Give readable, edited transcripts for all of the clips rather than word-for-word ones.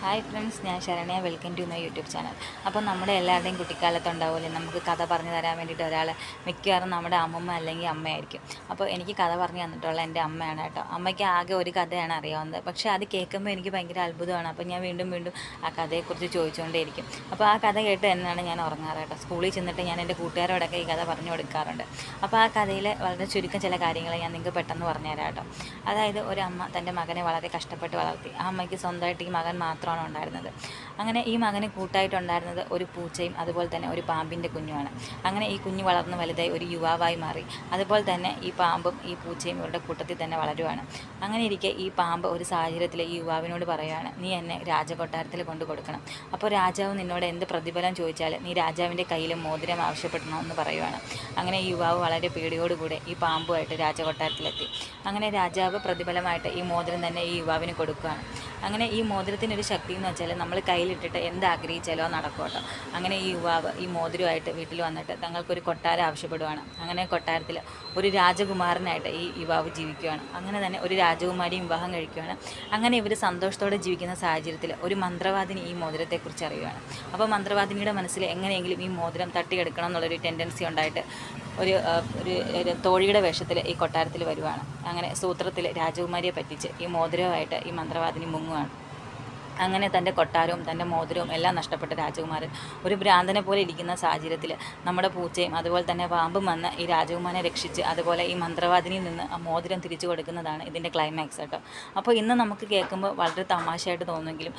Hi friends, ഞാൻ Saranya. Welcome to my YouTube channel. അപ്പോൾ നമ്മുടെ എല്ലാവരുടെയും കുട്ടിക്കാലത്തുണ്ടാവില്ലേ നമുക്ക് കഥ പറഞ്ഞു തരാൻ വേണ്ടിയിട്ട് ഒരാൾ, മിക്കവാറും നമ്മുടെ അമ്മമ്മ അല്ലെങ്കിൽ അമ്മയായിരിക്കും. അപ്പോൾ എനിക്ക് കഥ പറഞ്ഞു തന്നിട്ടുള്ള എൻ്റെ അമ്മയാണ് കേട്ടോ. അമ്മയ്ക്ക് ആകെ ഒരു കഥയാണ് അറിയാവുന്നത്, പക്ഷേ അത് കേൾക്കുമ്പോൾ എനിക്ക് ഭയങ്കര അത്ഭുതമാണ്. അപ്പോൾ ഞാൻ വീണ്ടും വീണ്ടും ആ കഥയെക്കുറിച്ച് ചോദിച്ചുകൊണ്ടേയിരിക്കും. അപ്പോൾ ആ കഥ കേട്ട് തന്നെയാണ് ഞാൻ ഉറങ്ങാറ് കേട്ടോ. സ്കൂളിൽ ചെന്നിട്ട് ഞാൻ എൻ്റെ കൂട്ടുകാരോടൊക്കെ ഈ കഥ പറഞ്ഞു കൊടുക്കാറുണ്ട്. അപ്പോൾ ആ കഥയിൽ വളരെ ചുരുക്കം ചില കാര്യങ്ങൾ ഞാൻ നിങ്ങൾക്ക് പെട്ടെന്ന് പറഞ്ഞുതരാം കേട്ടോ. അതായത് ഒരു അമ്മ തൻ്റെ മകനെ വളരെ കഷ്ടപ്പെട്ട് വളർത്തി. ആ അമ്മയ്ക്ക് സ്വന്തമായിട്ട് ഈ മകൻ മാത്രമാണ് ഉണ്ടായിരുന്നത്. അങ്ങനെ ഈ മകന് കൂട്ടായിട്ടുണ്ടായിരുന്നത് ഒരു പൂച്ചയും അതുപോലെ തന്നെ ഒരു പാമ്പിൻ്റെ കുഞ്ഞുമാണ്. അങ്ങനെ ഈ കുഞ്ഞ് വളർന്ന് വലുതായി ഒരു യുവാവായി മാറി. അതുപോലെ തന്നെ ഈ പാമ്പും ഈ പൂച്ചയും ഇവരുടെ കൂട്ടത്തിൽ തന്നെ വളരുവാണ്. അങ്ങനെ ഇരിക്കെ ഈ പാമ്പ് ഒരു സാഹചര്യത്തിൽ ഈ യുവാവിനോട് പറയുകയാണ്, നീ എന്നെ രാജകൊട്ടാരത്തിൽ കൊണ്ടു കൊടുക്കണം. അപ്പോൾ രാജാവ് നിന്നോട് എന്ത് പ്രതിഫലം ചോദിച്ചാൽ നീ രാജാവിൻ്റെ കയ്യിൽ മോതിരം ആവശ്യപ്പെടണമെന്ന് പറയുവാണ്. അങ്ങനെ ഈ യുവാവ് വളരെ പേടിയോടുകൂടെ ഈ പാമ്പുമായിട്ട് രാജകൊട്ടാരത്തിലെത്തി. അങ്ങനെ രാജാവ് പ്രതിഫലമായിട്ട് ഈ മോതിരം തന്നെ ഈ യുവാവിന് കൊടുക്കുകയാണ്. അങ്ങനെ ഈ മോതിരത്തിനൊരു ശക്തി എന്ന് വെച്ചാൽ നമ്മൾ കയ്യിലിട്ടിട്ട് എന്ത് ആഗ്രഹിച്ചാലോ നടക്കും കേട്ടോ. അങ്ങനെ ഈ യുവാവ് ഈ മോതിരമായിട്ട് വീട്ടിൽ വന്നിട്ട് തങ്ങൾക്കൊരു കൊട്ടാരം ആവശ്യപ്പെടുവാണ്. അങ്ങനെ കൊട്ടാരത്തിൽ ഒരു രാജകുമാരനായിട്ട് ഈ യുവാവ് ജീവിക്കുകയാണ്. അങ്ങനെ തന്നെ ഒരു രാജകുമാരിയും വിവാഹം കഴിക്കുകയാണ്. അങ്ങനെ ഇവർ സന്തോഷത്തോടെ ജീവിക്കുന്ന സാഹചര്യത്തിൽ ഒരു മന്ത്രവാദിനി ഈ മോതിരത്തെക്കുറിച്ച് അറിയുകയാണ്. അപ്പോൾ മന്ത്രവാദിനിയുടെ മനസ്സിൽ എങ്ങനെയെങ്കിലും ഈ മോതിരം തട്ടിയെടുക്കണം എന്നുള്ളൊരു ടെൻഡൻസി ഉണ്ടായിട്ട് ഒരു തോഴിയുടെ വേഷത്തിൽ ഈ കൊട്ടാരത്തിൽ വരുവാണ്. അങ്ങനെ സൂത്രത്തിൽ രാജകുമാരിയെ പറ്റിച്ച് ഈ മോതിരവുമായിട്ട് ഈ മന്ത്രവാദിനി മുങ്ങുവാണ്. അങ്ങനെ തൻ്റെ കൊട്ടാരവും തൻ്റെ മോതിരവും എല്ലാം നഷ്ടപ്പെട്ട രാജകുമാരൻ ഒരു ഭ്രാന്തനെ പോലെ ഇരിക്കുന്ന സാഹചര്യത്തിൽ നമ്മുടെ പൂച്ചയും അതുപോലെ തന്നെ പാമ്പും വന്ന് ഈ രാജകുമാരനെ രക്ഷിച്ച് അതുപോലെ ഈ മന്ത്രവാദിനിയിൽ നിന്ന് ആ മോതിരം തിരിച്ചു കൊടുക്കുന്നതാണ് ഇതിൻ്റെ ക്ലൈമാക്സ് കേട്ടോ. അപ്പോൾ ഇന്ന് നമുക്ക് കേൾക്കുമ്പോൾ വളരെ തമാശയായിട്ട് തോന്നുമെങ്കിലും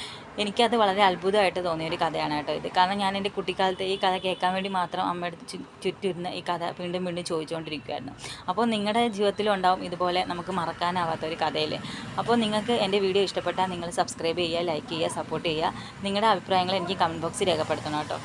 എനിക്കത് വളരെ അത്ഭുതമായിട്ട് തോന്നിയ ഒരു കഥയാണ് കേട്ടോ ഇത്. കാരണം ഞാൻ എൻ്റെ കുട്ടിക്കാലത്ത് ഈ കഥ കേൾക്കാൻ വേണ്ടി മാത്രം അമ്മയുടെ ചുറ്റിരുന്ന് ഈ കഥ വീണ്ടും വീണ്ടും ചോദിച്ചുകൊണ്ടിരിക്കുമായിരുന്നു. അപ്പോൾ നിങ്ങളുടെ ജീവിതത്തിലും ഉണ്ടാവും ഇതുപോലെ നമുക്ക് മറക്കാനാവാത്ത ഒരു കഥയില്ലേ. അപ്പോൾ നിങ്ങൾക്ക് എൻ്റെ വീഡിയോ ഇഷ്ടപ്പെട്ടാൽ നിങ്ങൾ സബ്സ്ക്രൈബ് ചെയ്യുക, ലൈക്ക് ചെയ്യുക, സപ്പോർട്ട് ചെയ്യുക. നിങ്ങളുടെ അഭിപ്രായങ്ങൾ എനിക്ക് കമൻറ്റ് ബോക്സിൽ രേഖപ്പെടുത്തണം കേട്ടോ.